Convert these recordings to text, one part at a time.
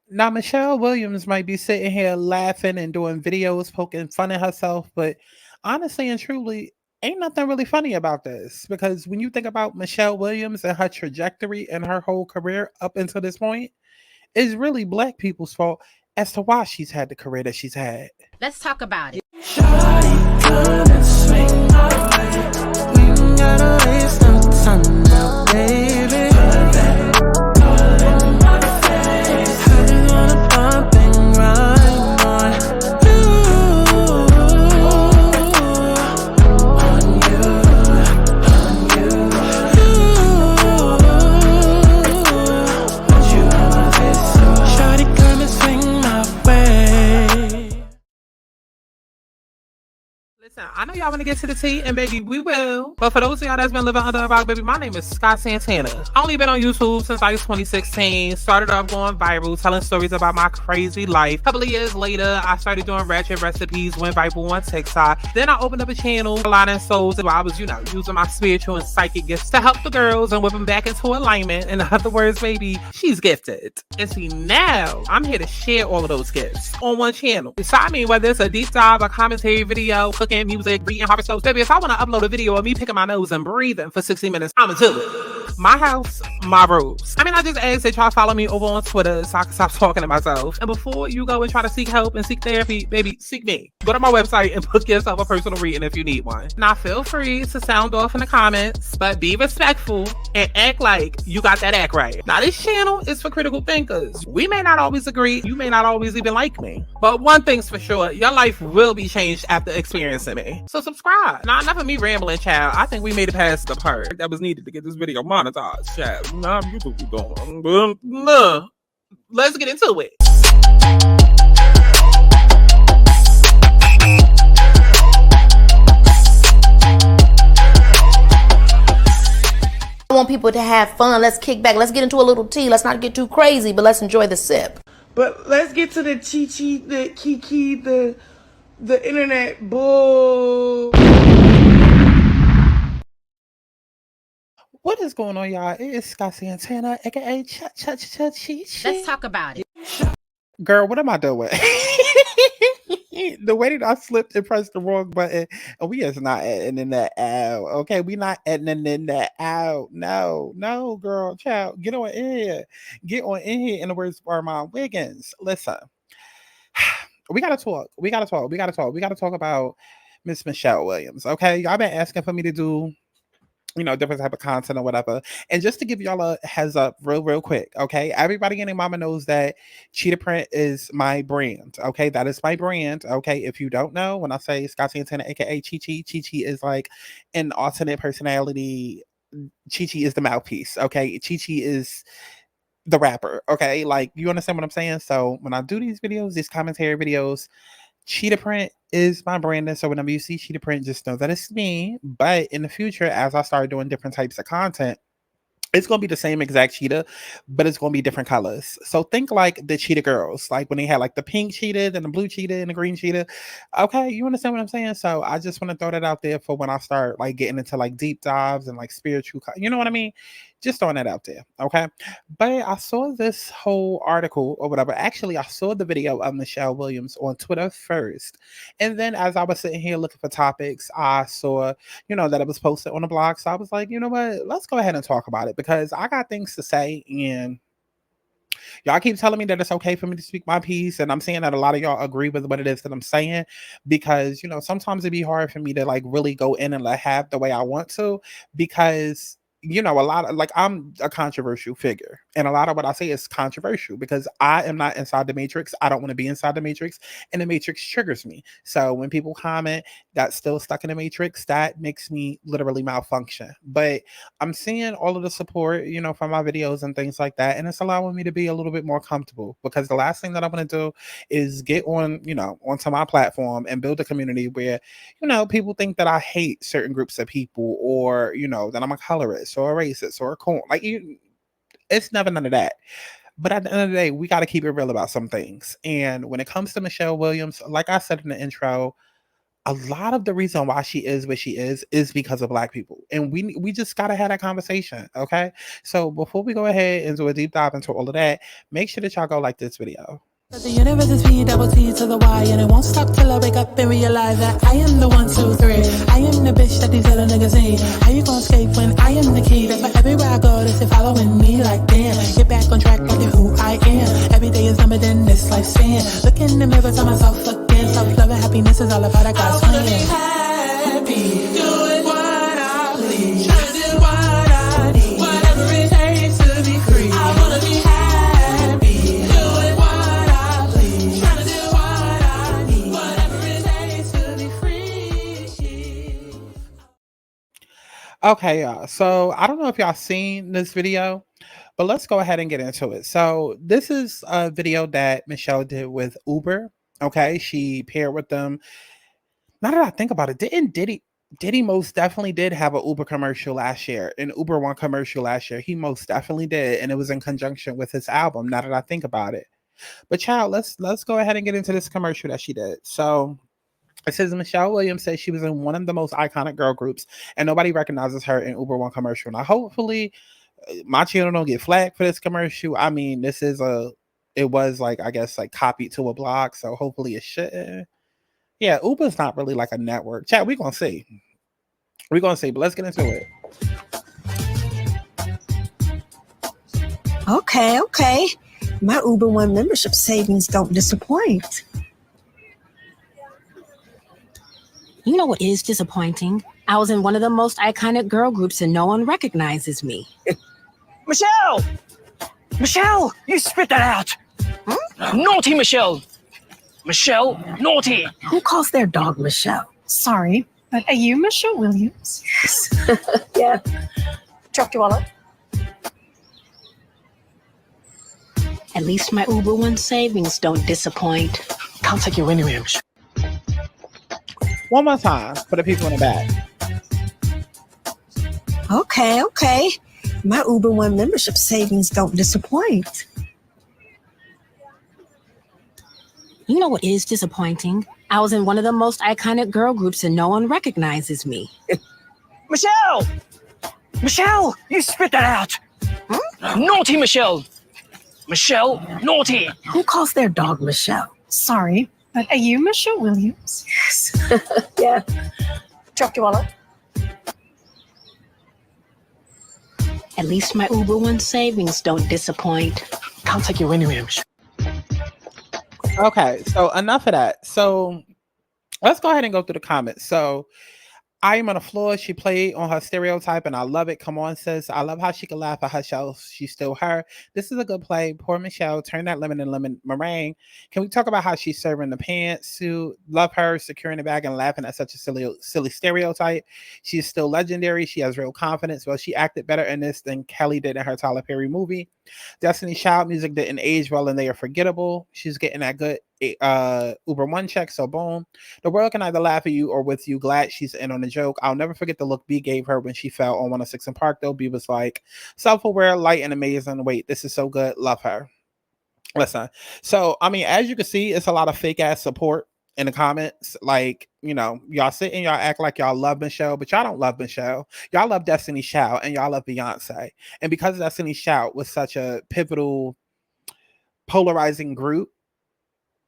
Now, Michelle Williams might be sitting here laughing and doing videos poking fun at herself, but honestly and truly, ain't nothing really funny about this because when you think about Michelle Williams and her trajectory and her whole career up until this point, it's really black people's fault as to why she's had the career that she's had. Let's talk about it. Shawty, come and swing my way. We ain't gotta waste no time now, baby. Put that all in my face. I just wanna bump and grind on you, on you, on you, want you on my face, so shawty, come and swing my way. Listen, I know y'all want to get to the tea, and baby, we will. But for those of y'all that's been living under a rock, baby, my name is Santana. I only been on YouTube since like 2016. Started off going viral, telling stories about my crazy life. A couple of years later, I started doing ratchet recipes, went viral on TikTok. Then I opened up a channel, Aligning Souls, where I was, using my spiritual and psychic gifts to help the girls and whip them back into alignment. In other words, baby, she's gifted. And see, now I'm here to share all of those gifts on one channel. So I mean, whether it's a deep dive, a commentary video, cooking, music, reading horoscopes, baby, if I want to upload a video of me picking my nose and breathing for 60 minutes, I'ma do it. My house, my rules. I mean, I just ask that y'all follow me over on Twitter so I can stop talking to myself. And before you go and try to seek help and seek therapy, baby, seek me. Go to my website and book yourself a personal reading if you need one. Now, feel free to sound off in the comments, but be respectful and act like you got that act right. Now, this channel is for critical thinkers. We may not always agree. You may not always even like me. But one thing's for sure, your life will be changed after experiencing me. So subscribe. Now, enough of me rambling, child. I think we made it past the part that was needed to get this video monetized, child. Nah, you think we going. Let's get into it. I want people to have fun. Let's kick back. Let's get into a little tea. Let's not get too crazy, but let's enjoy the sip. But let's get to the Chi-Chi, the Kiki, the internet bull. What is going on, y'all? It is Santana, aka Chi-Chi. Let's talk about it. Girl, what am I doing? The way that I slipped and pressed the wrong button, and we is not editing that out. Okay, we not editing that out. No, girl, child, get on in here. Get on in here. In the words of Armand Wiggins. Listen, we gotta talk. We gotta talk about Miss Michelle Williams. Okay, y'all been asking for me to do different type of content or whatever. And just to give y'all a heads up real quick, okay? Everybody and their mama knows that Cheetah Print is my brand, okay? That is my brand, okay? If you don't know, when I say Scott Santana, aka Chi is like an alternate personality. Chi is the mouthpiece, okay? Chi is the rapper, okay? Like, you understand what I'm saying? So when I do these videos, these commentary videos, Cheetah Print is my branding. So whenever you see Cheetah Print, just know that it's me. But in the future, as I start doing different types of content, it's going to be the same exact cheetah, but it's going to be different colors. So think like the cheetah girls, like when they had like the pink cheetah and the blue cheetah and the green cheetah. Okay, you understand what I'm saying? So I just want to throw that out there for when I start like getting into like deep dives and like spiritual, you know what I mean? Just throwing that out there, okay? But I saw this whole article or whatever. Actually, I saw the video of Michelle Williams on Twitter first. And then as I was sitting here looking for topics, I saw that it was posted on the blog. So I was like, you know what? Let's go ahead and talk about it because I got things to say. And y'all keep telling me that it's okay for me to speak my piece. And I'm saying that a lot of y'all agree with what it is that I'm saying because, sometimes it'd be hard for me to like really go in and like have the way I want to because a lot of like I'm a controversial figure and a lot of what I say is controversial because I am not inside the matrix. I don't want to be inside the matrix and the matrix triggers me. So when people comment that's still stuck in the matrix, that makes me literally malfunction. But I'm seeing all of the support, from my videos and things like that. And it's allowing me to be a little bit more comfortable because the last thing that I want to do is get on, onto my platform and build a community where, people think that I hate certain groups of people or, that I'm a colorist or a racist or a corn. Like it's never none of that. But at the end of the day, we got to keep it real about some things. And when it comes to Michelle Williams, like I said in the intro, a lot of the reason why she is what she is because of Black people, and we just gotta have that conversation, okay? So before we go ahead and do a deep dive into all of that, make sure that y'all go like this video. The universe is P double T to the Y, and it won't stop till I wake up and realize that I am the 1, 2, 3. I am the bitch that these other niggas need. How you gon' escape when I am the key? That's why everywhere I go, they say following me like damn. Get back on track, I get who I am. Every day is numbered in this lifespan. Look in the mirror, tell myself again. Self-love and happiness is all about a God's plan. I wanna be happy, doing what I please. Trying to do what I need, whatever it takes to be free. I wanna be happy, doing what I please. Trying to do what I need, whatever it takes to be free. Okay, y'all. So I don't know if y'all seen this video, but let's go ahead and get into it. So this is a video that Michelle did with Uber. Okay, she paired with them. Now that I think about it, didn't Diddy most definitely did have an Uber commercial last year, an Uber One commercial last year. He most definitely did, and it was in conjunction with his album. Now that I think about it, but child, let's go ahead and get into this commercial that she did. So it says Michelle Williams says she was in one of the most iconic girl groups, and nobody recognizes her in Uber One commercial. Now, hopefully, my channel don't get flagged for this commercial. I mean, it was like, I guess, like copied to a blog, so hopefully it shouldn't. Yeah, Uber's not really like a network. Chat, we're gonna see. We're gonna see, but let's get into it. Okay. My Uber One membership savings don't disappoint. You know what is disappointing? I was in one of the most iconic girl groups and no one recognizes me. Michelle! Michelle, you spit that out! Naughty Michelle! Michelle, naughty! Who calls their dog Michelle? Sorry, but are you Michelle Williams? Yes. Yeah. Dropped your wallet. At least my Uber One savings don't disappoint. Can't take you anywhere, Michelle. One more time for the people in the back. Okay. My Uber One membership savings don't disappoint. You know what is disappointing? I was in one of the most iconic girl groups and no one recognizes me. Michelle! Michelle, you spit that out! Naughty Michelle! Michelle, naughty! Who calls their dog Michelle? Sorry, but are you Michelle Williams? Yes. Yeah. Dropped your wallet. At least my Uber One savings don't disappoint. Can't take you anywhere, Michelle. Okay, so enough of that. So let's go ahead and go through the comments. So I am on the floor. She played on her stereotype, and I love it. Come on, sis. I love how she can laugh at herself. She's still her. This is a good play. Poor Michelle. Turn that lemon and lemon meringue. Can we talk about how she's serving the pantsuit? Love her securing the bag and laughing at such a silly stereotype. She is still legendary. She has real confidence. Well, she acted better in this than Kelly did in her Tyler Perry movie. Destiny Child music didn't age well, and they are forgettable. She's getting that good Uber One check, so boom. The world can either laugh at you or with you. Glad she's in on the joke. I'll never forget the look B gave her when she fell on 106 in Park, though. B was like, self-aware, light, and amazing. Wait, this is so good. Love her. Listen, so I mean, as you can see, it's a lot of fake ass support in the comments. Like, you know, y'all sit and y'all act like y'all love Michelle, but y'all don't love Michelle. Y'all love Destiny Child and y'all love Beyonce. And because Destiny Child was such a pivotal, polarizing group,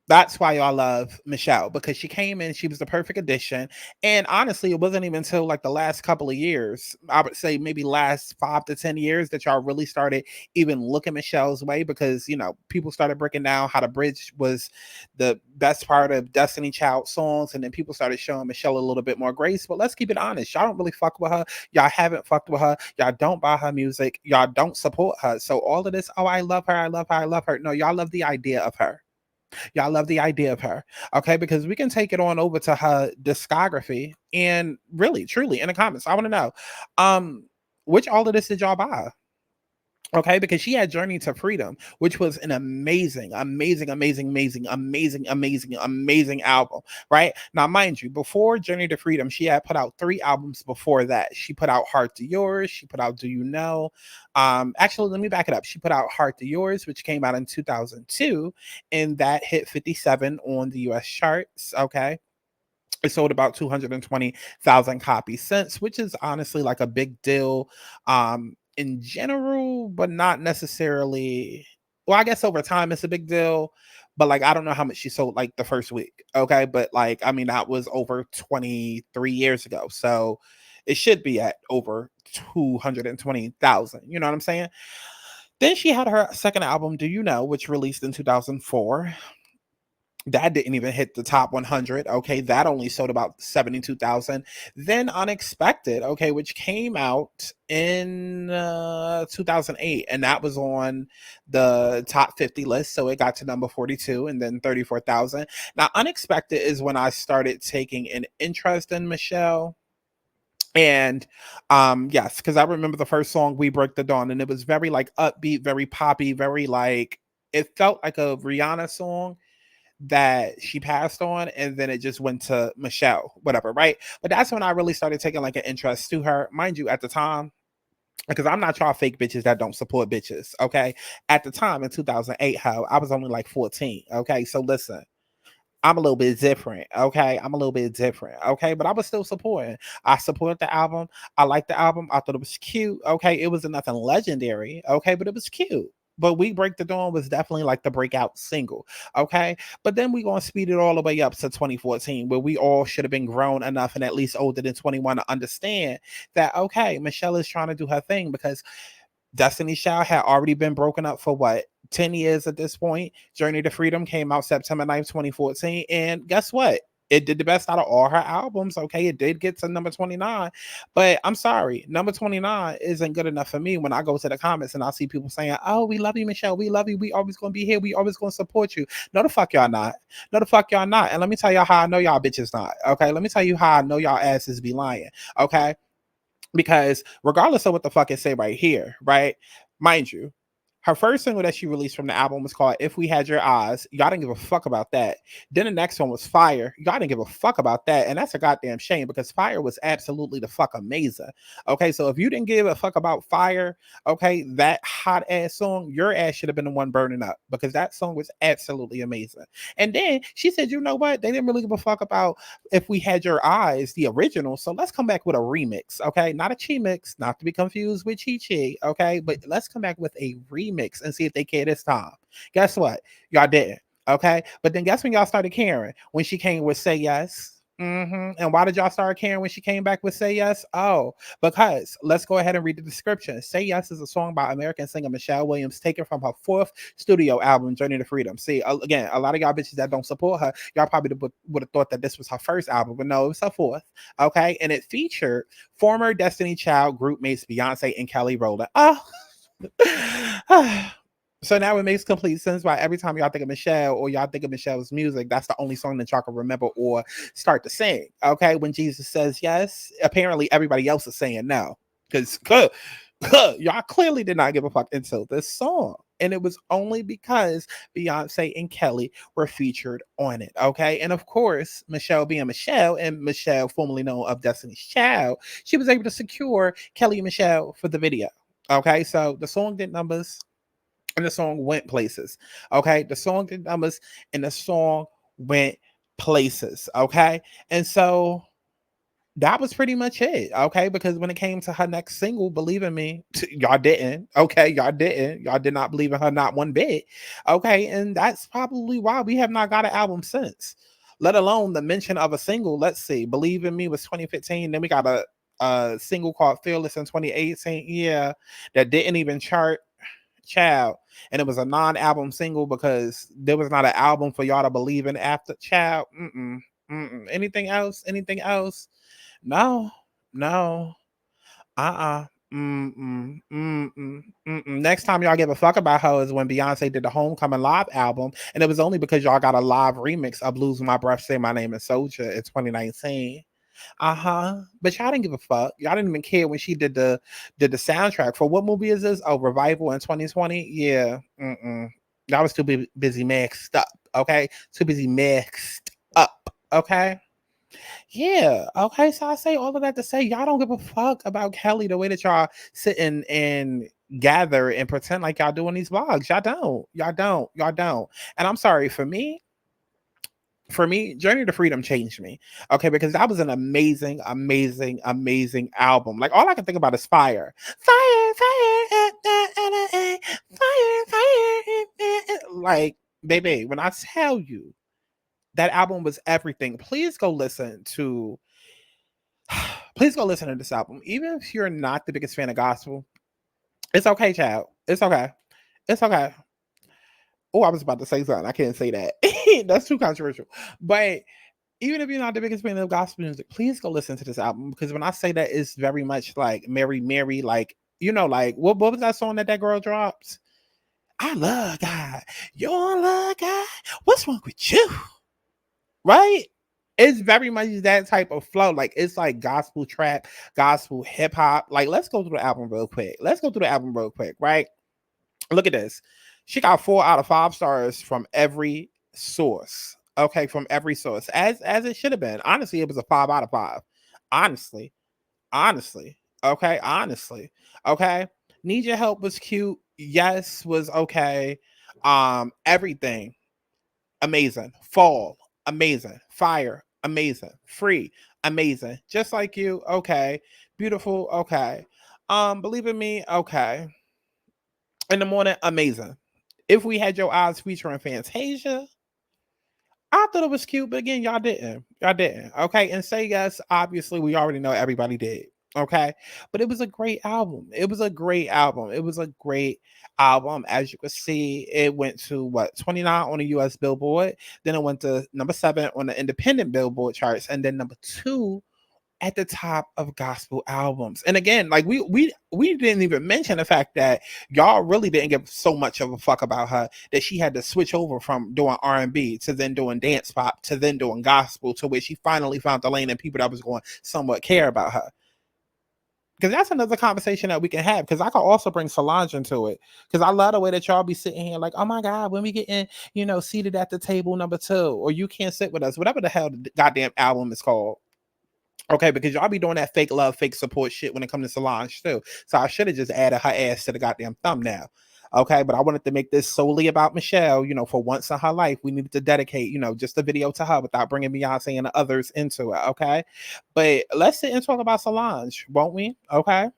that's why y'all love Michelle, because she came in, she was the perfect addition. And honestly, it wasn't even until like the last couple of years, I would say maybe last 5 to 10 years, that y'all really started even looking Michelle's way, because, you know, people started breaking down how the bridge was the best part of Destiny Child songs. And then people started showing Michelle a little bit more grace. But let's keep it honest. Y'all don't really fuck with her. Y'all haven't fucked with her. Y'all don't buy her music. Y'all don't support her. So all of this, oh, I love her. I love her. I love her. No, y'all love the idea of her. Y'all love the idea of her, okay? Because we can take it on over to her discography, and really, truly, in the comments, I want to know, which all of this did y'all buy? Okay, because she had Journey to Freedom, which was an amazing album, right? Now, mind you, before Journey to Freedom, she had put out 3 albums before that. She put out Heart to Yours, she put out Do You Know? Actually, let me back it up. She put out Heart to Yours, which came out in 2002, and that hit 57 on the US charts, okay? It sold about 220,000 copies since, which is honestly like a big deal in general, but not necessarily. Well, I guess over time it's a big deal, but like I don't know how much she sold like the first week. Okay, but like I mean that was over 23 years ago, so it should be at over 220,000. You know what I'm saying? Then she had her second album, Do You Know, which released in 2004. That didn't even hit the top 100. Okay, that only sold about 72,000. Then Unexpected, okay, which came out in 2008, and that was on the top 50 list. So it got to number 42, and then 34,000. Now, Unexpected is when I started taking an interest in Michelle. And yes, because I remember the first song, We Break the Dawn, and it was very like upbeat, very poppy, very like it felt like a Rihanna song that she passed on, and then it just went to Michelle, whatever, right? But that's when I really started taking like an interest to her. Mind you, at the time, because I'm not y'all fake bitches that don't support bitches, okay? At the time in 2008, how I was only like 14, okay? So listen, I'm a little bit different, okay? I'm a little bit different, okay? But I was still supporting. I supported the album. I liked the album. I thought it was cute, okay? It wasn't nothing legendary, okay? But it was cute. But We Break the Dawn was definitely like the breakout single, okay? But then we gonna speed it all the way up to 2014, where we all should have been grown enough and at least older than 21 to understand that, okay, Michelle is trying to do her thing, because Destiny's Child had already been broken up for what, 10 years at this point. Journey to Freedom came out September 9th, 2014. And guess what? It did the best out of all her albums. Okay, it did get to number 29. But I'm sorry, number 29 isn't good enough for me when I go to the comments and I see people saying, oh, we love you, Michelle. We love you. We always going to be here. We always going to support you. No, the fuck y'all not. No, the fuck y'all not. And let me tell y'all how I know y'all bitches not. Okay, let me tell you how I know y'all asses be lying. Okay, because regardless of what the fuck it say right here, right? Mind you, her first single that she released from the album was called If We Had Your Eyes. Y'all didn't give a fuck about that. Then the next one was Fire. Y'all didn't give a fuck about that. And that's a goddamn shame, because Fire was absolutely the fuck amazing. Okay, so if you didn't give a fuck about Fire, okay, that hot ass song, your ass should have been the one burning up, because that song was absolutely amazing. And then she said, you know what? They didn't really give a fuck about If We Had Your Eyes, the original. So let's come back with a remix, okay? Not a chi mix, not to be confused with Chi Chi, okay? But let's come back with a remix and see if they care this time. Guess what? Y'all didn't. Okay. But then guess when y'all started caring? When she came with Say Yes. And why did y'all start caring when she came back with Say Yes? Oh, because let's go ahead and read the description. Say Yes is a song by American singer Michelle Williams, taken from her fourth studio album, Journey to Freedom. See, again, a lot of y'all bitches that don't support her, y'all probably would have thought that this was her first album, but no, it was her fourth. Okay. And it featured former Destiny Child group mates Beyonce and Kelly Rowland. Oh, so now it makes complete sense why every time y'all think of Michelle or y'all think of Michelle's music, that's the only song that y'all can remember or start to sing. Okay, when Jesus says yes, apparently everybody else is saying no, because y'all clearly did not give a fuck until this song. And it was only because Beyonce and Kelly were featured on it. Okay. And of course, Michelle being Michelle, and Michelle, formerly known of Destiny's Child, she was able to secure Kelly and Michelle for the video. Okay, so the song did numbers and the song went places. Okay, the song did numbers and the song went places. Okay, and so that was pretty much it. Okay, because when it came to her next single, Believe in Me, y'all didn't. Okay, y'all didn't. Y'all did not believe in her, not one bit. Okay, and that's probably why we have not got an album since, let alone the mention of a single. Let's see, Believe in Me was 2015. Then we got a single called Fearless in 2018. Yeah, that didn't even chart, child. And it was a non-album single because there was not an album for y'all to believe in after, child. Anything else? Anything else? No. Next time y'all give a fuck about her is when Beyonce did the Homecoming live album, and it was only because y'all got a live remix of Losing My Breath, Say My Name is Soldier in 2019. But y'all didn't give a fuck. Y'all didn't even care when she did the soundtrack for what movie is this? Oh, Revival in 2020. Yeah. Y'all was too busy mixed up. Okay, too busy mixed up. Okay. Yeah. Okay. So I say all of that to say y'all don't give a fuck about Kelly the way that y'all sitting and gather and pretend like y'all doing these vlogs. Y'all don't. And I'm sorry, for me, For me, Journey to Freedom changed me. Okay, because that was an amazing, amazing, amazing album. Like all I can think about is fire. Fire, fire, fire, fire. Like, baby, when I tell you that album was everything, please go listen to this album. Even if you're not the biggest fan of gospel, it's okay, child. It's okay. It's okay. Oh, I was about to say something. I can't say that. That's too controversial. But even if you're not the biggest fan of gospel music, please go listen to this album, because when I say that, it's very much like Mary, Mary, like, you know, like what was that song that girl drops? I love God. You don't love God. What's wrong with you? Right? It's very much that type of flow. Like it's like gospel trap, gospel hip hop. Like let's go through the album real quick. Right? Look at this. She got 4 out of 5 stars from every source. Okay, from every source. As it should have been. Honestly, it was a 5 out of 5. Honestly. Okay, honestly. Okay. Need Your Help was cute. Yes was okay. Everything. Amazing. Fall. Amazing. Fire. Amazing. Free. Amazing. Just Like You. Okay. Beautiful. Okay. Believe in Me. Okay. In the Morning. Amazing. If We Had Your Eyes featuring Fantasia, I thought it was cute, but again, y'all didn't. Okay. And Say Yes, obviously, we already know everybody did. Okay. But it was a great album. As you can see, it went to what, 29 on the US Billboard. Then it went to number 7 on the independent Billboard charts. And then number 2 at the top of gospel albums. And again, like we didn't even mention the fact that y'all really didn't give so much of a fuck about her that she had to switch over from doing R&B to then doing dance pop to then doing gospel, to where she finally found the lane and people that was going to somewhat care about her. Because that's another conversation that we can have. Because I could also bring Solange into it. Because I love the way that y'all be sitting here like, oh my God, when we get in, seated at the table number 2, or You Can't Sit With Us, whatever the hell the goddamn album is called. Okay, because y'all be doing that fake love, fake support shit when it comes to Solange too. So I should have just added her ass to the goddamn thumbnail. Okay, but I wanted to make this solely about Michelle. For once in her life, we needed to dedicate, just a video to her without bringing Beyonce and the others into it. Okay, but let's sit and talk about Solange, won't we? Okay.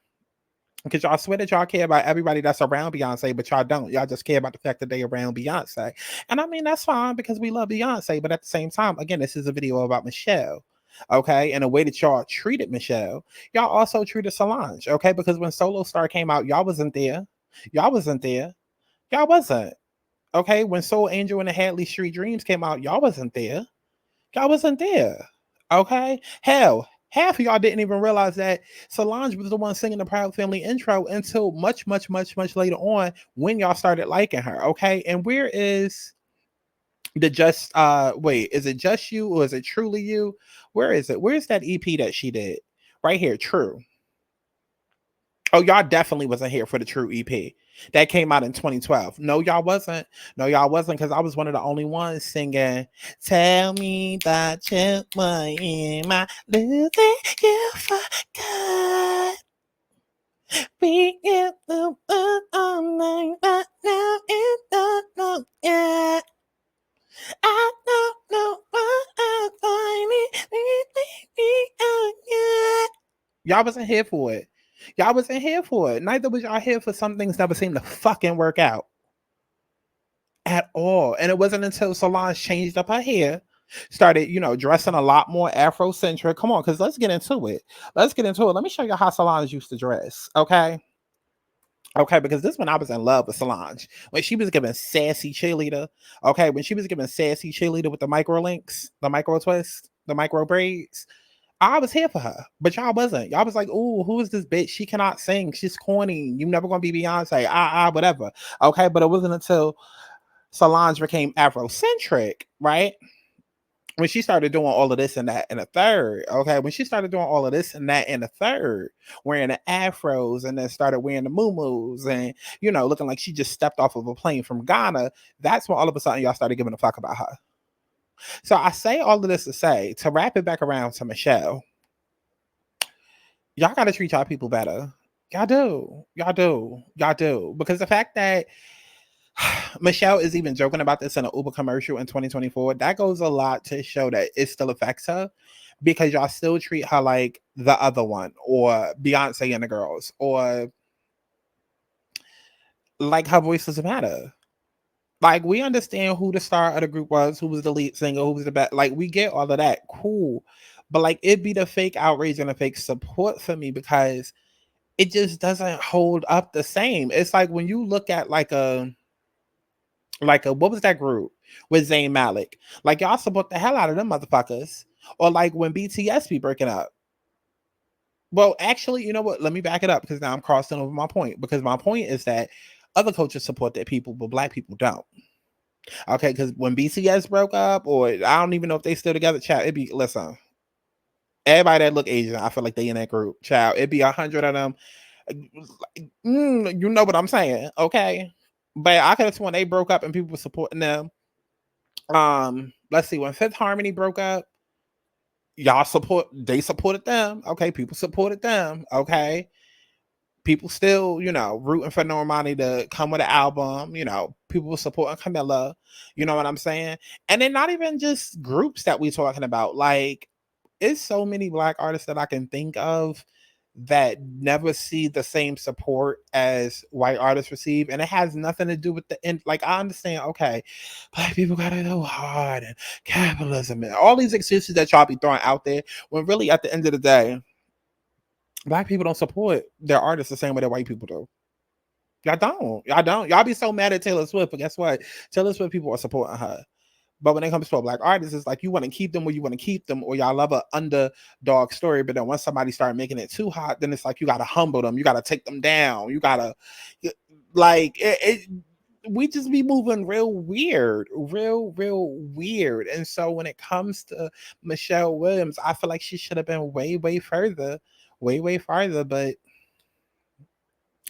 Because y'all swear that y'all care about everybody that's around Beyonce, but y'all don't. Y'all just care about the fact that they around Beyonce. And I mean, that's fine because we love Beyonce. But at the same time, again, this is a video about Michelle. Okay, and the way that y'all treated Michelle, y'all also treated Solange. Okay, because when Solo Star came out, y'all wasn't there. Y'all wasn't. Okay, when Soul Angel and the Hadley Street Dreams came out, y'all wasn't there. Okay, hell, half of y'all didn't even realize that Solange was the one singing the Proud Family intro until much, much, much, much later on when y'all started liking her. Okay, and where is the is it Just You or is it Truly You? Where is it? Where's that EP that she did? Right here, True. Oh, y'all definitely wasn't here for the True EP. That came out in 2012. No, y'all wasn't. Because I was one of the only ones singing, tell me that you were in my losing you forgot. We get the all night, but now it's not yet. I don't know what I'm finding. Y'all wasn't here for it. Neither was y'all here for some things never seemed to fucking work out at all. And it wasn't until Solange changed up her hair, started, dressing a lot more Afrocentric. Come on, because let's get into it. Let me show you how Solange used to dress. Okay, because this one I was in love with Solange. When she was giving sassy cheerleader. Okay, when she was giving sassy cheerleader with the micro links, the micro twist, the micro braids. I was here for her, but y'all wasn't. Y'all was like, "Oh, who is this bitch? She cannot sing. She's corny. You never gonna be Beyonce. Whatever." Okay, but it wasn't until Solange became Afrocentric, right? When she started doing all of this and that and a third, okay? When she started doing all of this and that and a third, wearing the afros and then started wearing the muumuus and, looking like she just stepped off of a plane from Ghana, that's when all of a sudden y'all started giving a fuck about her. So I say all of this to say, to wrap it back around to Michelle, y'all got to treat y'all people better. Y'all do. Because the fact that Michelle is even joking about this in an Uber commercial in 2024. That goes a lot to show that it still affects her because y'all still treat her like the other one or Beyonce and the girls or like her voice doesn't matter. Like, we understand who the star of the group was, who was the lead singer, who was the best. Like, we get all of that. Cool. But, like, it'd be the fake outrage and the fake support for me because it just doesn't hold up the same. It's like when you look at like a what was that group with Zayn Malik? Like, y'all support the hell out of them motherfuckers. Or like when BTS be breaking up. Well, actually, you know what? Let me back it up because now I'm crossing over my point. Because my point is that other cultures support their people, but black people don't. Okay, because when BTS broke up, or I don't even know if they still together, child, it'd be, listen, everybody that look Asian, I feel like they in that group, child. It'd be 100 of them. You know what I'm saying, okay? But I could have sworn they broke up and people were supporting them. Let's see, when Fifth Harmony broke up, they supported them. Okay, people supported them. Okay. People still, rooting for Normani to come with an album. People supporting Camilla. You know what I'm saying? And then not even just groups that we talking about. Like, it's so many black artists that I can think of that never see the same support as white artists receive. And it has nothing to do with the end. Like, I understand, okay, black people gotta go hard and capitalism and all these excuses that y'all be throwing out there, when really at the end of the day, black people don't support their artists the same way that white people do. Y'all don't. Y'all be so mad at Taylor Swift, but guess what? Taylor Swift people are supporting her. But when it comes to a black artist, it's like you want to keep them where you want to keep them, or y'all love an underdog story. But then once somebody start making it too hot, then it's like you gotta humble them, you gotta take them down, you gotta we just be moving real weird. And so when it comes to Michelle Williams, I feel like she should have been way farther. But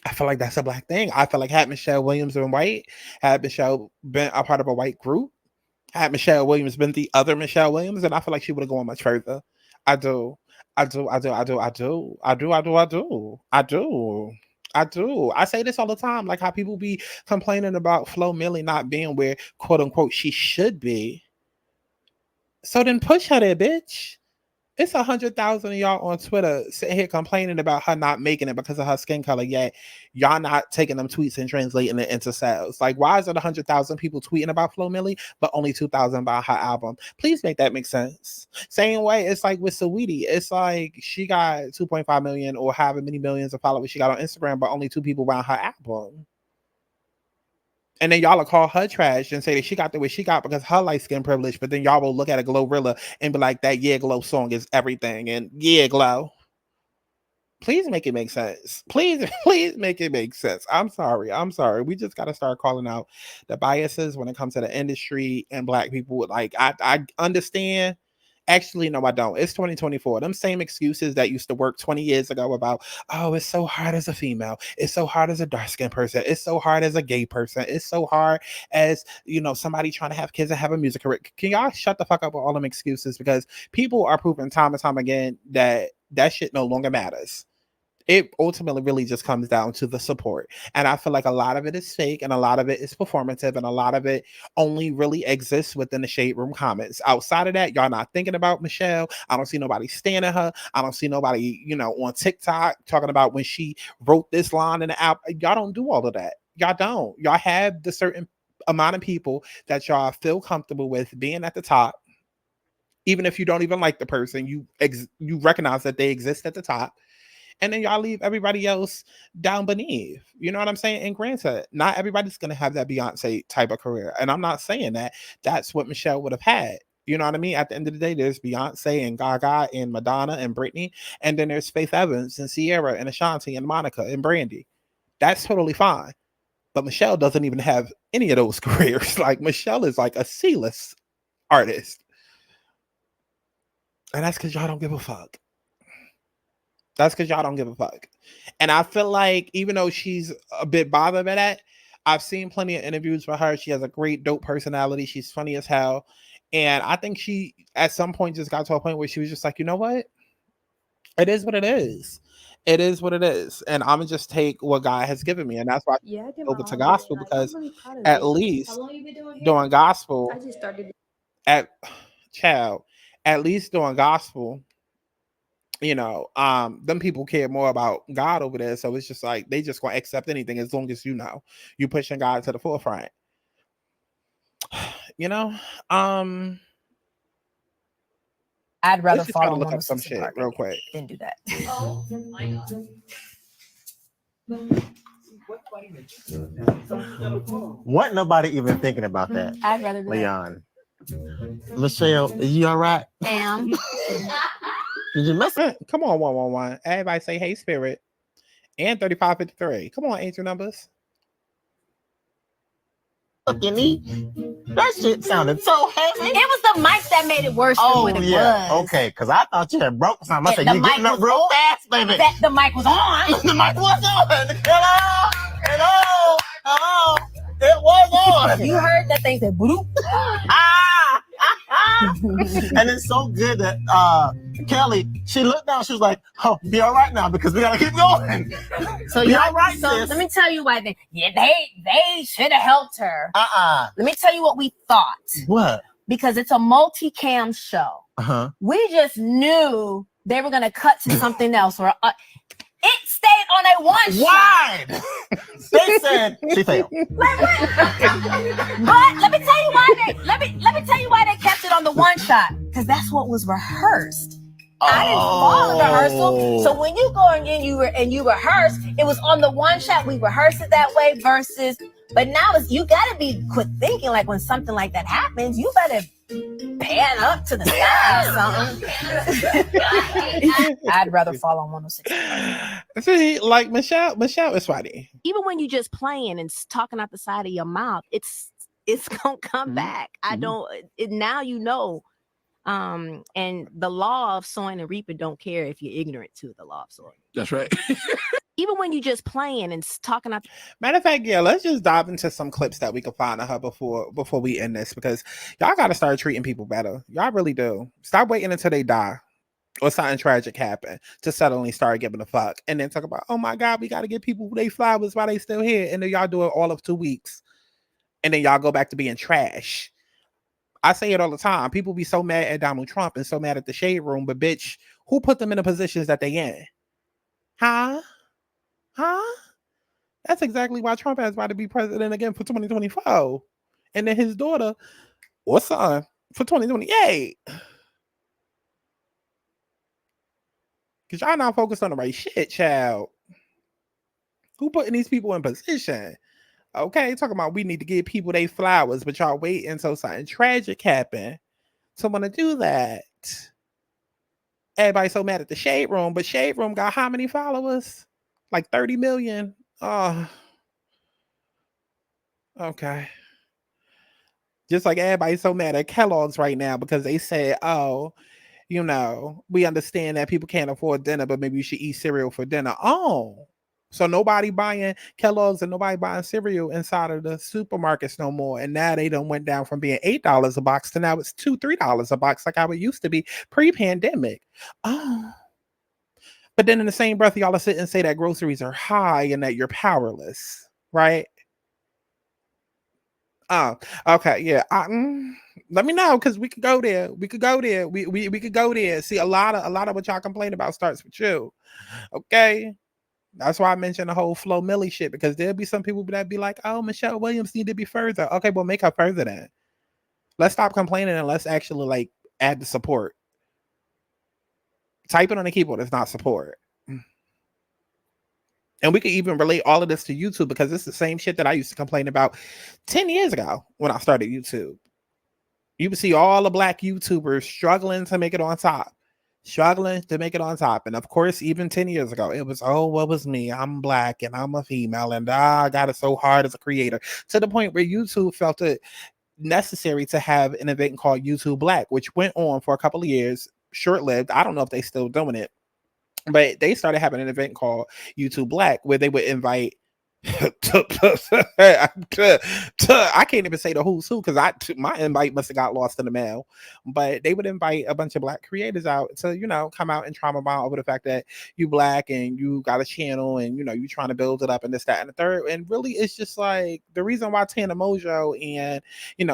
I feel like that's a black thing. I feel like had Michelle Williams been white, had Michelle been a part of a white group, had Michelle Williams been the other Michelle Williams, and I feel like she would have gone much further. I do. I say this all the time, like how people be complaining about Flo Milli not being where, quote unquote, she should be. So then push her there, bitch. It's 100,000 of y'all on Twitter sitting here complaining about her not making it because of her skin color. Yet y'all not taking them tweets and translating it into sales. Like, why is it 100,000 people tweeting about Flo Milli, but only 2,000 about her album? Please make that make sense. Same way, it's like with Saweetie. It's like she got 2.5 million or however many millions of followers she got on Instagram, but only 2 people around her album. And then y'all will call her trash and say that she got the way she got because her light skin privilege. But then y'all will look at a Glorilla and be like, that Yeah Glow song is everything. And yeah, Glow. Please make it make sense. Please make it make sense. I'm sorry. We just got to start calling out the biases when it comes to the industry and black people. Like, I understand. Actually, no, I don't. It's 2024. Them same excuses that used to work 20 years ago about, oh, it's so hard as a female. It's so hard as a dark-skinned person. It's so hard as a gay person. It's so hard as, somebody trying to have kids and have a music career. Can y'all shut the fuck up with all them excuses? Because people are proving time and time again that shit no longer matters. It ultimately really just comes down to the support. And I feel like a lot of it is fake and a lot of it is performative and a lot of it only really exists within the Shade Room comments. Outside of that, y'all not thinking about Michelle. I don't see nobody standing her. I don't see nobody, on TikTok talking about when she wrote this line in the app. Y'all don't do all of that. Y'all don't. Y'all have the certain amount of people that y'all feel comfortable with being at the top. Even if you don't even like the person, you recognize that they exist at the top. And then y'all leave everybody else down beneath. You know what I'm saying? And granted, not everybody's going to have that Beyonce type of career. And I'm not saying that that's what Michelle would have had. You know what I mean? At the end of the day, there's Beyonce and Gaga and Madonna and Britney. And then there's Faith Evans and Ciara and Ashanti and Monica and Brandy. That's totally fine. But Michelle doesn't even have any of those careers. Like, Michelle is like a C-list artist. And that's because y'all don't give a fuck. That's because y'all don't give a fuck. And I feel like even though she's a bit bothered by that, I've seen plenty of interviews with her. She has a great dope personality. She's funny as hell. And I think she, at some point, just got to a point where she was just like, you know what? It is what it is. It is what it is, and I'm gonna just take what God has given me, and that's why I Yeah, I did my over to own hair. gospel Like, I'm because really proud of at it. least How long you been doing hair? doing gospel I just started. at child, at least doing gospel, them people care more about God over there. So it's just like they just gonna accept anything as long as you pushing God to the forefront. You know, I'd rather let's just try to follow look up some 106 and shit Park real quick. than do that. Oh my God. What nobody even thinking about that? I'd rather do Leon. Michelle, are you all right? that. Did you mess Come on, 111. Everybody say hey spirit. And 3553. Come on, angel numbers. up your knee? That shit sounded so heavy. It was the mic that made it worse than what it was. Okay, because I thought you had broke something. I said, The you getting mic up was real on. fast, baby. The mic was on. The mic was on. Hello. It was on. You heard that thing said bloop. And it's so good that Kelly, she looked down, she was like, oh, be all right now because we gotta keep going. So Be y'all all right, so sis. let me tell you why they should have helped her. Let me tell you what we thought. What? Because it's a multi-cam show. We just knew they were gonna cut to something else or it stayed on a one shot. Why? They said she failed. But let me tell you why they kept it on the one shot. Because that's what was rehearsed. I didn't follow the rehearsal. So when you go and you rehearse, it was on the one shot. We rehearsed it that way versus. But now you gotta be quick thinking. Like when something like that happens, you better pan up to the side or something. I'd rather fall on 106. See, like Michelle is funny. Even when you just playing and talking out the side of your mouth, it's gonna come back. Now you know. And the law of sowing and reaping don't care if you're ignorant to the law of sowing. That's right. Even when you just playing and talking out. Matter of fact, yeah, let's just dive into some clips that we can find of her before we end this because y'all got to start treating people better. Y'all really do. Stop waiting until they die or something tragic happen to suddenly start giving a fuck and then talk about, oh my God, we got to give people they flowers while they still here, and then y'all do it all of 2 weeks, and then y'all go back to being trash. I say it all the time. People be so mad at Donald Trump and so mad at the Shade Room, but bitch, who put them in the positions that they in? Huh? That's exactly why Trump has about to be president again for 2024. And then his daughter or son for 2028. Because y'all not focused on the right shit, child. Who putting these people in position? Okay, talking about we need to give people their flowers, but y'all wait until something tragic happen to want to do that. Everybody's so mad at the Shade Room, but Shade Room got how many followers? Like 30 million. Oh, okay. Just like everybody's so mad at Kellogg's right now because they said, oh, we understand that people can't afford dinner, but maybe you should eat cereal for dinner. Oh, so nobody buying Kellogg's and nobody buying cereal inside of the supermarkets no more. And now they done went down from being $8 a box to now it's $2-3 a box like how it used to be pre-pandemic. Oh. But then in the same breath, y'all sit and say that groceries are high and that you're powerless, right? Oh, okay, yeah. Let me know because we could go there. We could go there. We could go there. See, a lot of what y'all complain about starts with you. Okay. That's why I mentioned the whole Flo Milli shit, because there'll be some people that be like, oh, Michelle Williams need to be further. Okay, well, make her further then. Let's stop complaining and let's actually like add the support. Typing on the keyboard is not support. And we could even relate all of this to YouTube because it's the same shit that I used to complain about 10 years ago when I started YouTube. You would see all the black YouTubers struggling to make it on top. And of course, even 10 years ago, it was, oh, what was me? I'm black and I'm a female and I got it so hard as a creator, to the point where YouTube felt it necessary to have an event called YouTube Black, which went on for a couple of years, short-lived. I don't know if they still doing it, but they started having an event called YouTube Black where they would invite I can't even say the who's who because my invite must have got lost in the mail. But they would invite a bunch of Black creators out to, come out and trauma bond over the fact that you Black and you got a channel and you trying to build it up and this, that, and the third. And really, it's just like the reason why Tana Mojo and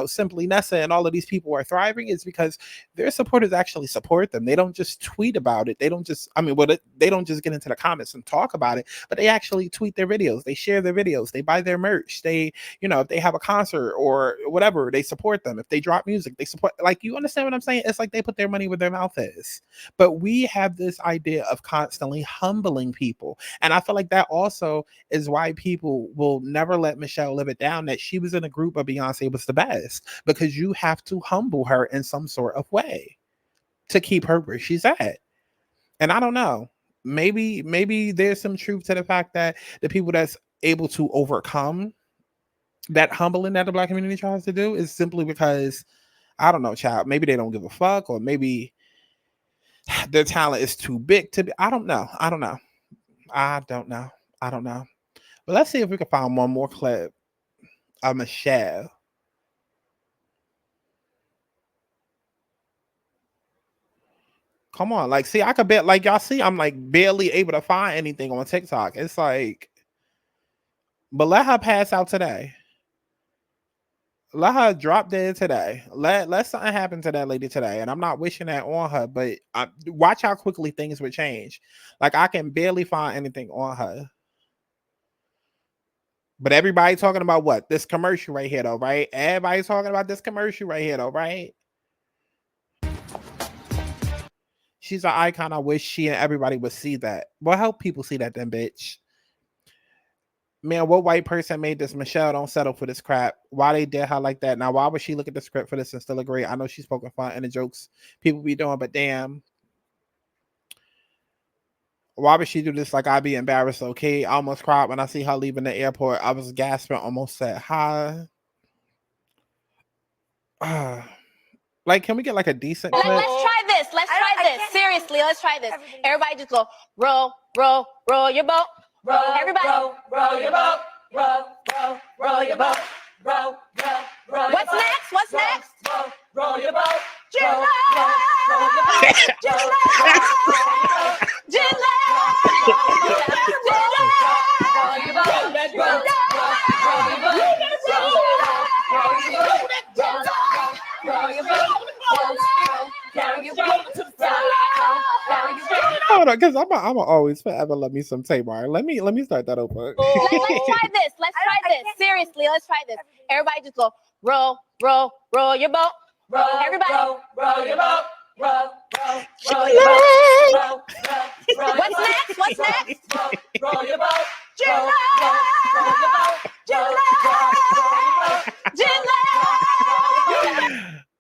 Simply Nessa and all of these people are thriving is because their supporters actually support them. They don't just tweet about it. They don't just they don't just get into the comments and talk about it, but they actually tweet their videos. They share their videos, they buy their merch, they if they have a concert or whatever, they support them. If they drop music, they support. Like, you understand what I'm saying? It's like they put their money where their mouth is. But we have this idea of constantly humbling people, and I feel like that also is why people will never let Michelle live it down that she was in a group of Beyonce was the best, because you have to humble her in some sort of way to keep her where she's at. And I don't know, maybe there's some truth to the fact that the people that's able to overcome that humbling that the Black community tries to do is simply because, I don't know, child, maybe they don't give a fuck, or maybe their talent is too big to be. I don't know. But let's see if we can find one more clip of Michelle. Come on, like, see, I could bet, like, y'all see, I'm like barely able to find anything on TikTok. It's like, but let her pass out today. Let her drop dead today. Let something happen to that lady today. And I'm not wishing that on her, but watch how quickly things would change. Like, I can barely find anything on her. But everybody talking about what? This commercial right here, though, right? Everybody's talking about this commercial right here, though, right? She's an icon. I wish she and everybody would see that. Well, help people see that then, bitch. Man, what white person made this? Michelle, don't settle for this crap. Why they did her like that? Now, why would she look at the script for this and still agree? I know she's poking fun and the jokes people be doing, but damn. Why would she do this? Like, I'd be embarrassed, okay? I almost cried when I see her leaving the airport. I was gasping, almost said hi. Like, can we get like a decent clip? Let's try this. Let's try this. Seriously, let's try this. Everybody just go, roll, roll, roll your boat. Roll, everybody. Roll your boat. Roll, roll, roll your boat. Roll, roll, roll. What's next? What's next? Roll, roll your boat. Roll, roll, roll your boat. Hold on, because I'm always forever love me some Tamar. Let me start that over. Let's try this. Let's try this. Seriously, let's try this. Everybody just go, roll, roll, roll your boat. Roll, everybody. Roll, roll your boat. Roll, roll, roll your boat. Roll, roll, roll. What's next? What's next? Roll, roll your boat. Roll, roll, roll your boat.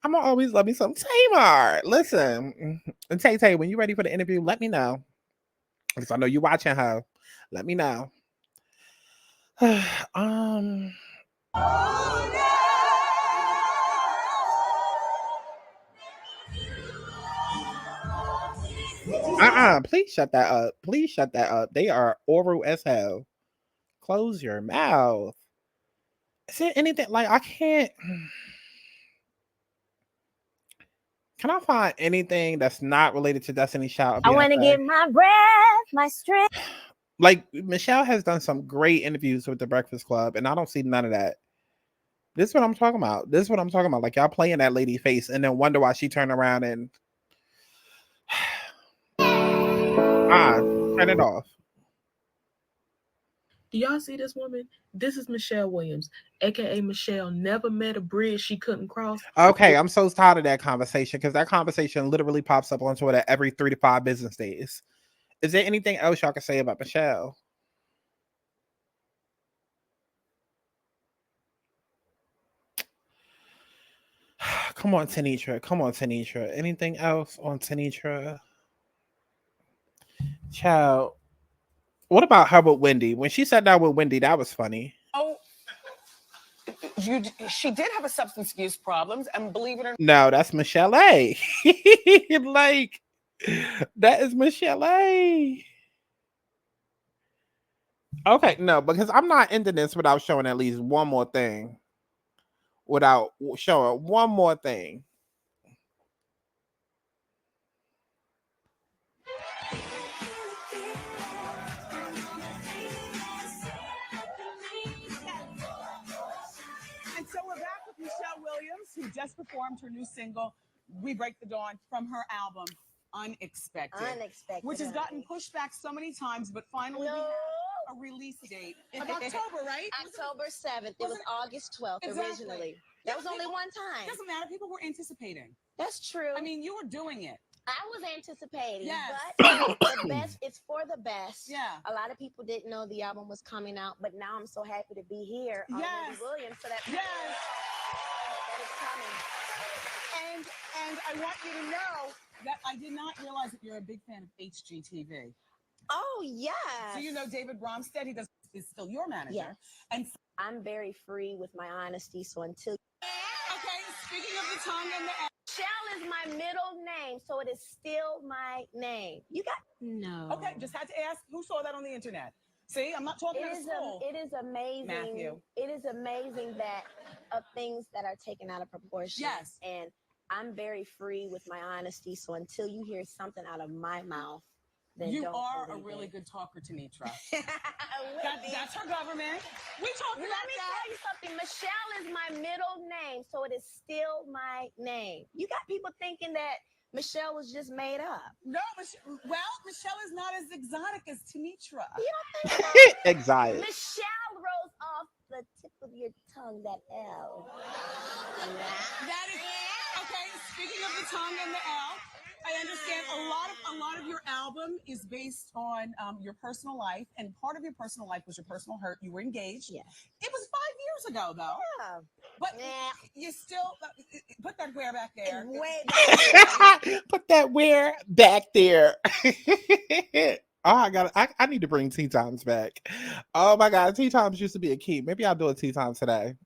I'm gonna always love me some Tamar. Listen, and Tay, when you're ready for the interview, let me know. Because I know you're watching her. Let me know. Please shut that up. Please shut that up. They are oral as hell. Close your mouth. Is there anything like I can't? Can I find anything that's not related to Destiny Child? I want to get my breath, my strength. Like, Michelle has done some great interviews with the Breakfast Club, and I don't see none of that. This is what I'm talking about. This is what I'm talking about. Like, y'all playing that lady face and then wonder why she turned around and turn it off. Do y'all see this woman? This is Michelle Williams, aka Michelle never met a bridge she couldn't cross. Okay, I'm so tired of that conversation because that conversation literally pops up on Twitter every 3 to 5 business days. Is there anything else y'all can say about Michelle? Come on, Tanitra. Come on, Tanitra. Anything else on Tanitra? Child. What about her with Wendy? When she sat down with Wendy, that was funny. Oh, she did have a substance use problems, and believe it or not. No, that's Michelle A. Like, that is Michelle A. Okay, no, because I'm not ending this without showing at least one more thing. Without showing one more thing. And so we're back with Michelle Williams, who just performed her new single, We Break the Dawn, from her album, Unexpected. Which has gotten pushed back so many times, but finally we have a release date of October, right? October 7th. It was August 12th originally. That was only one time. Doesn't matter. People were anticipating. That's true. I mean, you were doing it. I was anticipating, Yes. but the best, it's for the best. Yeah. A lot of people didn't know the album was coming out, but now I'm so happy to be here on Yes. Wendy Williams so that Yes. that it's coming. And I want you to know that I did not realize that you're a big fan of HGTV. Oh, yes. So you know David Bromstead, is still your manager. Yes. And I'm very free with my honesty, so until okay, speaking of the tongue and the Michelle is my middle name, so it is still my name. You got no. Okay, just had to ask who saw that on the internet. See, I'm not talking about school. It is amazing. Matthew. It is amazing that of things that are taken out of proportion. Yes. And I'm very free with my honesty. So until you hear something out of my mouth, then You don't are a believe really it. good talker, Tanitra. Wendy, That's her government. We talked Let about me that. tell you something. Michelle is my middle name, so it is still my name. You got people thinking that Michelle was just made up. No, Michelle is not as exotic as Tanitra. You don't think so? Exotic. Michelle rolls off the tip of your tongue, that L. That is okay. Speaking of the tongue and the L, I understand a lot of your album is based on your personal life, and part of your personal life was your personal hurt. You were engaged. Yeah. It was 5 years ago, though. Yeah. But you still put that where back there. Way back. Put that where back there. Oh, I need to bring Tea Times back. Oh my God, Tea Times used to be a key. Maybe I'll do a Tea Time today.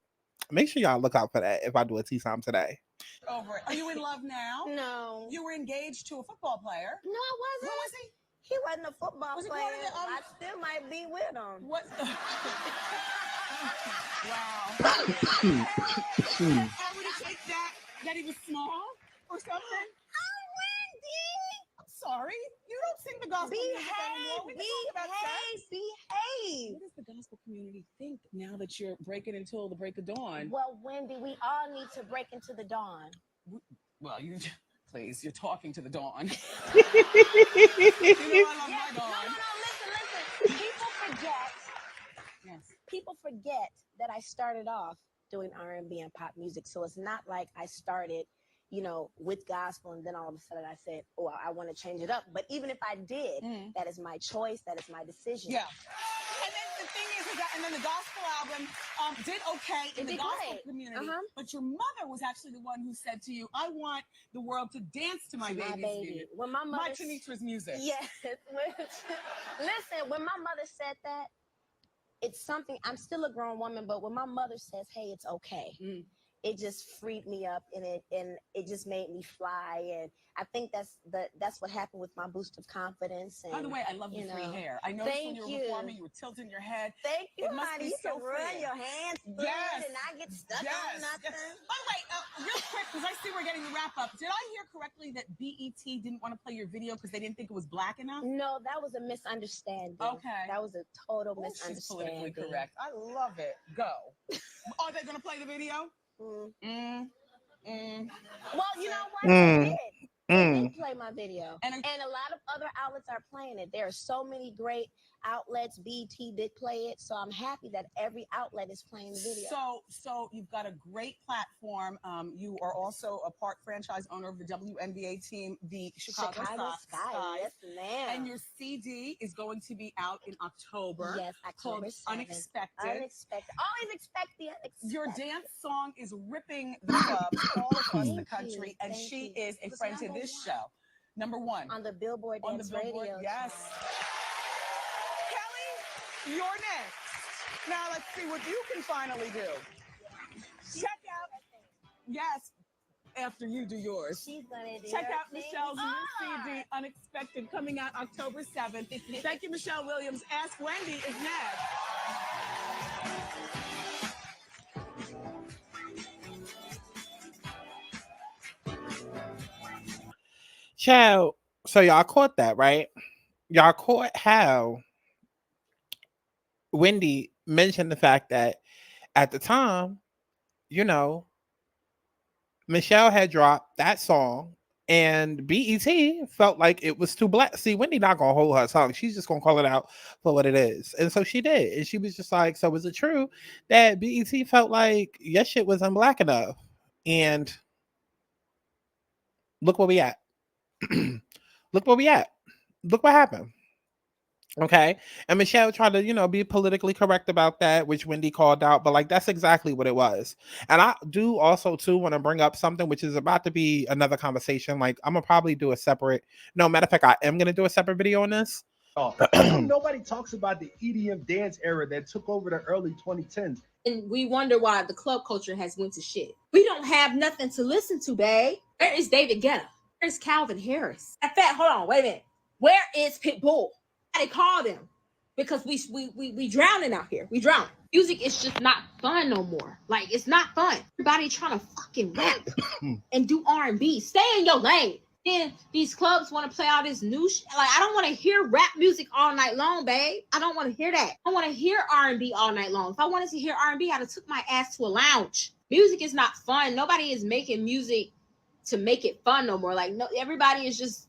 Make sure y'all look out for that if I do a Tea Time today. Over it. Are you in love now? No. You were engaged to a football player. No, I wasn't. Who was he? He wasn't a football Was he player. part of the, I still might be with him. What? Wow. I would take that he was small or something. Oh, Wendy! I'm sorry. You don't sing the gospel music anymore. We can talk about sex. Behave. What does the gospel community think now that you're breaking until the break of dawn? Well, Wendy, we all need to break into the dawn. Well, please, you're talking to the dawn. Yeah. I love my dawn. No, listen. People forget. Yes. People forget that I started off doing R&B and pop music. So it's not like I started, with gospel and then all of a sudden I said, oh, I want to change it up. But even if I did, that is my choice. That is my decision. Yeah. And then the thing is that, and then the gospel album did okay in the gospel community. But your mother was actually the one who said to you, I want the world to dance to my baby's music. When my mother, my Tanitra's music. Yes. Listen, when my mother said that, it's something, I'm still a grown woman, but when my mother says, hey, it's okay, it just freed me up and it just made me fly. And I think that's what happened with my boost of confidence. And, by the way, I love your free hair. I noticed when you were performing, you were tilting your head. Thank you, it must honey. be You so can run free. your hands through it and I get stuck on nothing. Yes. By the way, real quick, because I see we're getting the wrap up. Did I hear correctly that BET didn't want to play your video because they didn't think it was black enough? No, that was a misunderstanding. Okay. That was a total She's misunderstanding. politically correct. I love it. Go. Are they going to play the video? Well, you know what? They did. They did play my video. And a lot of other outlets are playing it. There are so many great outlets. BT did play it. So I'm happy that every outlet is playing the video. So you've got a great platform. You are also a part franchise owner of the WNBA team, the Chicago Sky. Yes, ma'am. And your CD is going to be out in October. Yes, October 7th. Unexpected. Always expect the unexpected. Your dance song is ripping the clubs all across the country, and she is a friend to this show. Number one. On the Billboard on Dance the Billboard, Radio. yes. Kelly, you're next. Now let's see what you can finally do. Check out. Yes. after you do yours. She's gonna do Check her out thing Michelle's new hard. CD, Unexpected, coming out October 7th. Thank you, Michelle Williams. Ask Wendy is next. Child, so y'all caught that, right? Y'all caught how Wendy mentioned the fact that at the time, you know, Michelle had dropped that song and BET felt like it was too black. See, Wendy not gonna hold her tongue. She's just gonna call it out for what it is. And so she did. And she was just like, so is it true that BET felt like your shit wasn't black enough? And look where we at. Look where we at. Look what happened. Okay. And Michelle tried to, be politically correct about that, which Wendy called out, but like that's exactly what it was. And I do also too want to bring up something which is about to be another conversation. Like I'm gonna probably do a separate, no, matter of fact, I am gonna do a separate video on this. Nobody talks about the EDM dance era that took over the early 2010s. And we wonder why the club culture has went to shit. We don't have nothing to listen to, babe. Where is David Guetta? Where's Calvin Harris? In fact, hold on, wait a minute. Where is Pitbull? They call them because we drowning out here. We drowning. Music is just not fun no more. Like it's not fun. Everybody trying to fucking rap and do R&B. Stay in your lane. Then these clubs want to play all this new shit. Like I don't want to hear rap music all night long, babe. I don't want to hear that. I want to hear R&B all night long. If I wanted to hear R&B, I'd have took my ass to a lounge. Music is not fun. Nobody is making music to make it fun no more. Like no, everybody is just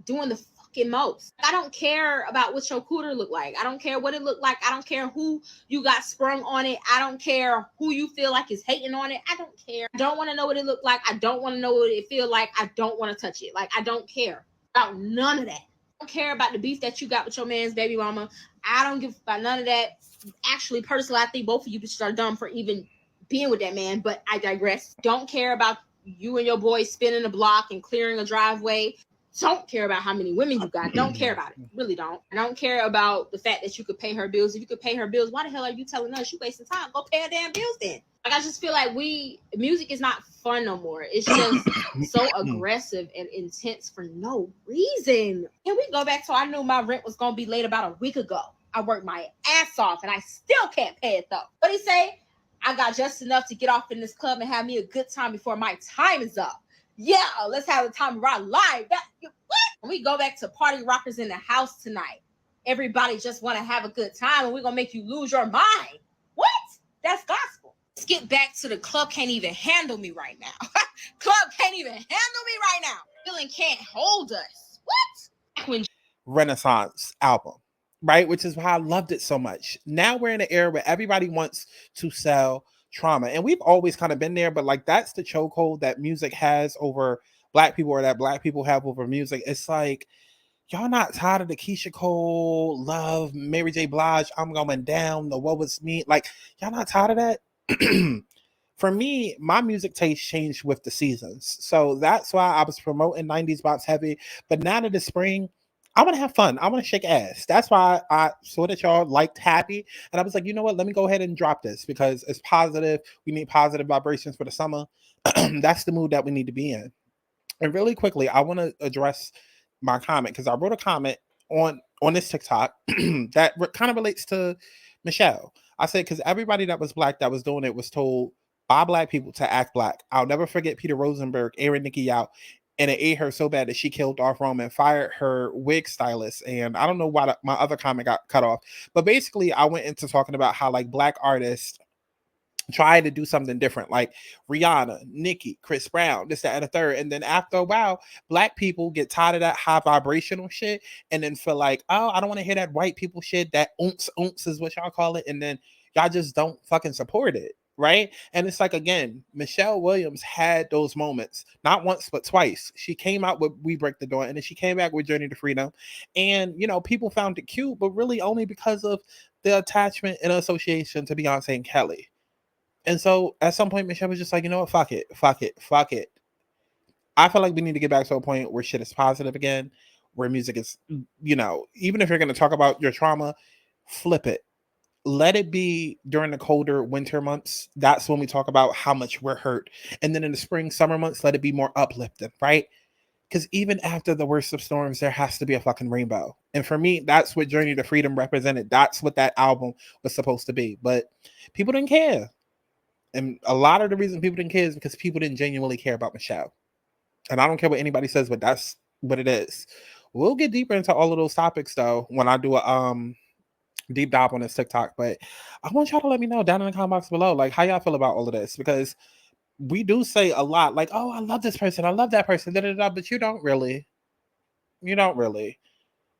doing the fucking most. I don't care about what your cooter look like. I don't care what it look like. I don't care who you got sprung on it. I don't care who you feel like is hating on it. I don't care. I don't want to know what it look like. I don't want to know what it feel like. I don't want to touch it. Like I don't care about none of that. I don't care about the beef that you got with your man's baby mama. I don't give about none of that. Actually, personally, I think both of you bitches are dumb for even being with that man, but I digress. Don't care about you and your boy spinning a block and clearing a driveway. Don't care about how many women you got. Don't care about it. Really don't. I don't care about the fact that you could pay her bills. If you could pay her bills, why the hell are you telling us you wasting time? Go pay her damn bills then. Like I just feel like music is not fun no more. It's just so aggressive and intense for no reason. Can we go back to I knew my rent was gonna be late about a week ago. I worked my ass off and I still can't pay it though. What he say? I got just enough to get off in this club and have me a good time before my time is up. Yeah, let's have the time of our life. What? When we go back to party rockers in the house tonight, everybody just want to have a good time and we're going to make you lose your mind. What? That's gospel. Let's get back to the club can't even handle me right now. Club can't even handle me right now. Feeling can't hold us. What? Renaissance album, right? Which is why I loved it so much. Now we're in an era where everybody wants to sell trauma. And we've always kind of been there, but like that's the chokehold that music has over Black people or that Black people have over music. It's like, y'all not tired of the Keisha Cole, Love, Mary J. Blige, I'm Going Down, the What Was Me? Like, y'all not tired of that? For me, my music taste changed with the seasons. So that's why I was promoting 90s box heavy. But now that it's spring, I want to have fun. I want to shake ass. That's why I saw that y'all liked Happy. And I was like, you know what? Let me go ahead and drop this because it's positive. We need positive vibrations for the summer. That's the mood that we need to be in. And really quickly, I want to address my comment because I wrote a comment on this TikTok that kind of relates to Michelle. I said, because everybody that was Black that was doing it was told by Black people to act Black. I'll never forget Peter Rosenberg airing Nikki out. And it ate her so bad that she killed Darth Roman, fired her wig stylist. And I don't know why my other comment got cut off. But basically, I went into talking about how like Black artists try to do something different, like Rihanna, Nicki, Chris Brown, this, that, and the third. And then after a while, Black people get tired of that high vibrational shit and then feel like, oh, I don't want to hear that white people shit. That oomps is what y'all call it. And then y'all just don't fucking support it. Right. And it's like, again, Michelle Williams had those moments, not once, but twice. She came out with We Break the Door and then she came back with Journey to Freedom. And, people found it cute, but really only because of the attachment and association to Beyonce and Kelly. And so at some point, Michelle was just like, you know what? Fuck it. I feel like we need to get back to a point where shit is positive again, where music is, even if you're going to talk about your trauma, flip it. let it be during the colder winter months. That's when we talk about how much we're hurt. And then in the spring, summer months, let it be more uplifting, right? Because even after the worst of storms, there has to be a fucking rainbow. And for me, that's what Journey to Freedom represented. That's what that album was supposed to be. But people didn't care. And a lot of the reason people didn't care is because people didn't genuinely care about Michelle. And I don't care what anybody says, but that's what it is. We'll get deeper into all of those topics, though, when I do a deep dive on this TikTok. But I want y'all to let me know down in the comment box below, like, how y'all feel about all of this. Because we do say a lot, like, oh, I love this person, I love that person, but you don't really. You don't really.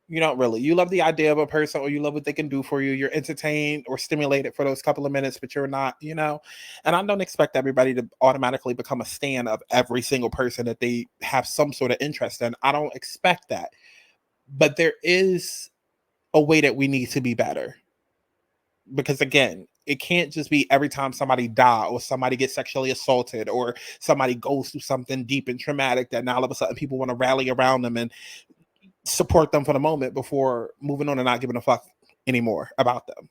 You don't really. You love the idea of a person, or you love what they can do for you. You're entertained or stimulated for those couple of minutes, but you're not, you know. And I don't expect everybody to automatically become a stan of every single person that they have some sort of interest in. I don't expect that. But there is a way that we need to be better. Because again, it can't just be every time somebody dies or somebody gets sexually assaulted or somebody goes through something deep and traumatic that now all of a sudden people want to rally around them and support them for the moment before moving on and not giving a fuck anymore about them.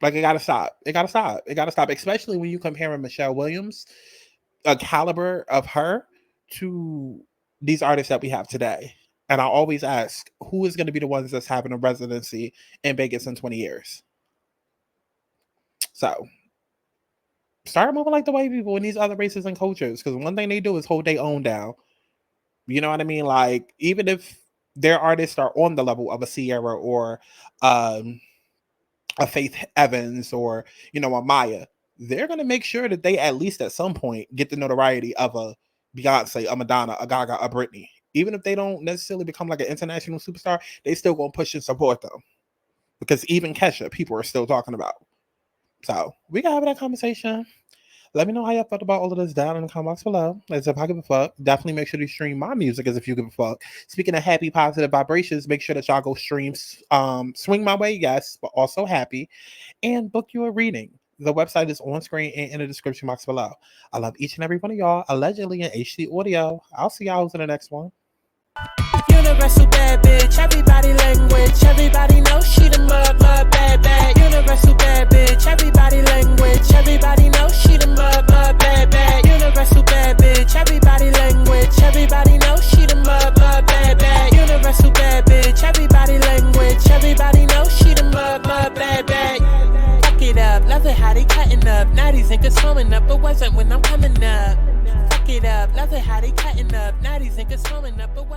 Like, it gotta stop. It gotta stop. It gotta stop. Especially when you comparing Michelle Williams, a caliber of her, to these artists that we have today. And I always ask, who is going to be the ones that's having a residency in Vegas in 20 years? So, start moving like the white people in these other races and cultures. Because one thing they do is hold their own down. You know what I mean? Like, even if their artists are on the level of a Sierra or a Faith Evans or, you know, a Maya, they're going to make sure that they at least at some point get the notoriety of a Beyonce, a Madonna, a Gaga, a Britney. Even if they don't necessarily become like an international superstar, they still going to push and support them. Because even Kesha, people are still talking about. So, we can have that conversation. Let me know how y'all felt about all of this down in the comment box below. As if I give a fuck, definitely make sure to stream my music as if you give a fuck. Speaking of happy, positive vibrations, make sure that y'all go stream Swing My Way, yes, but also Happy, and book you a reading. The website is on screen and in the description box below. I love each and every one of y'all, allegedly in HD audio. I'll see y'all in the next one. Universal bad bitch, everybody language, everybody knows she the mud bad bad. Universal bad bitch, everybody language, everybody knows she the mud bad bad. Universal bad bitch, everybody language, everybody knows she the mud bad bad. Universal bad bitch, everybody language, everybody knows she the mud bad bad. Fuck it up, love it how they cutting up. Now these niggas throwing up, but wasn't when I'm coming up. Fuck it up, love it how they cutting up. Now these niggas throwing up, but wasn't